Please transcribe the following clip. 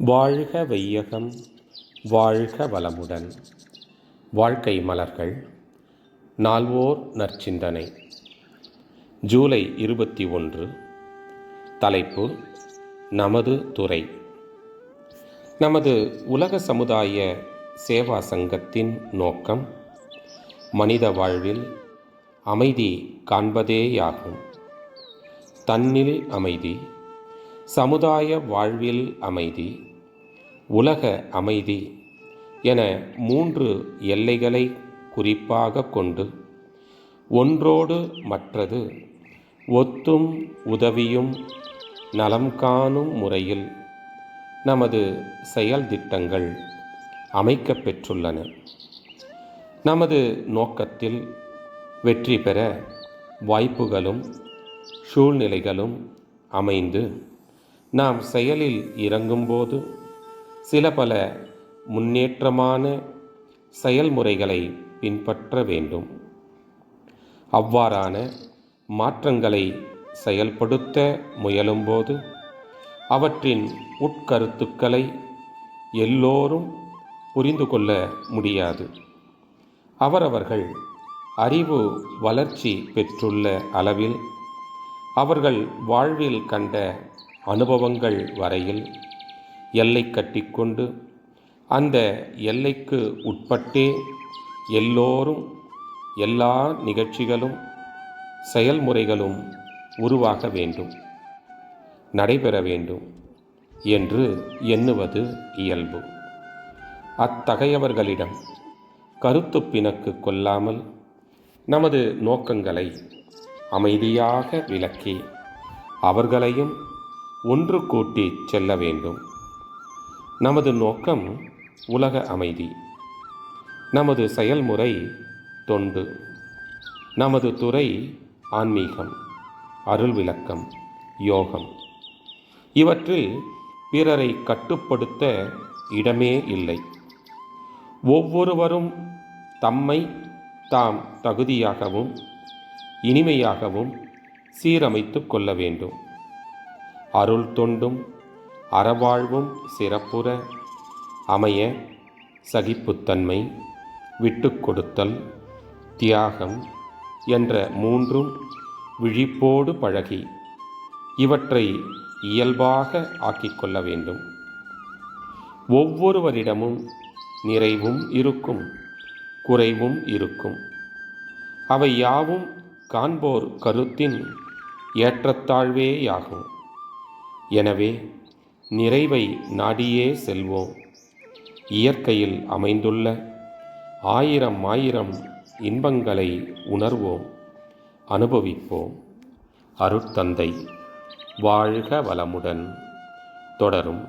வாழ்க வையகம், வாழ்க வளமுடன். வாழ்க்கை மலர்கள். நால்வோர் நற்சிந்தனை. ஜூலை 21. தலைப்பு: நமது துறை. நமது உலக சமுதாய சேவா சங்கத்தின் நோக்கம் மனித வாழ்வில் அமைதி காண்பதேயாகும். தன்னில் அமைதி, சமுதாய வாழ்வில் அமைதி, உலக அமைதி என 3 எல்லைகளை குறிப்பாக கொண்டு ஒன்றோடு மற்றது ஒத்தும் உதவியும் நலம் காணும் முறையில் நமது செயல் திட்டங்கள் அமைக்கப் பெற்றுள்ளன. நமது நோக்கத்தில் வெற்றி பெற வாய்ப்புகளும் சூழ்நிலைகளும் அமைந்து நாம் செயலில் இறங்கும்போது சில பல முன்னேற்றமான செயல்முறைகளை பின்பற்ற வேண்டும். அவ்வாறான மாற்றங்களை செயல்படுத்த முயலும்போது அவற்றின் உட்கருத்துக்களை எல்லோரும் புரிந்து கொள்ள முடியாது. அவரவர்கள் அறிவு வளர்ச்சி பெற்றுள்ள அளவில் அவர்கள் வாழ்வில் கண்ட அனுபவங்கள் வரையில் எல்லை கட்டிக்கொண்டு அந்த எல்லைக்கு உட்பட்டே எல்லோரும் எல்லா நிகழ்ச்சிகளும் செயல்முறைகளும் உருவாக வேண்டும், நடைபெற வேண்டும் என்று எண்ணுவது இயல்பு. அத்தகையவர்களிடம் கருத்து பிணக்கு கொள்ளாமல் நமது நோக்கங்களை அமைதியாக விளக்கி அவர்களையும் ஒன்று கூட்டி செல்ல வேண்டும். நமது நோக்கம் உலக அமைதி, நமது செயல்முறை தொண்டு, நமது துறை ஆன்மீகம், அருள் விளக்கம், யோகம். இவற்றில் பிறரை கட்டுப்படுத்த இடமே இல்லை. ஒவ்வொருவரும் தம்மை தாம் தகுதியாகவும் இனிமையாகவும் சீரமைத்து கொள்ள வேண்டும். அருள் தொண்டும் அறவாழ்வும் சிறப்புற அமைய சகிப்புத்தன்மை, விட்டு கொடுத்தல், தியாகம் என்ற 3 விழிப்போடு பழகி இவற்றை இயல்பாக ஆக்கிக்கொள்ள வேண்டும். ஒவ்வொருவரிடமும் நிறைவும் இருக்கும், குறைவும் இருக்கும். அவை யாவும் காண்போர் கருத்தின் ஏற்றத்தாழ்வேயாகும். எனவே நிறைவை நாடியே செல்வோம். இயற்கையில் அமைந்துள்ள 1000 இன்பங்களை உணர்வோம், அனுபவிப்போம். அருட்தந்தை வாழ்க வளமுடன். தொடரும்.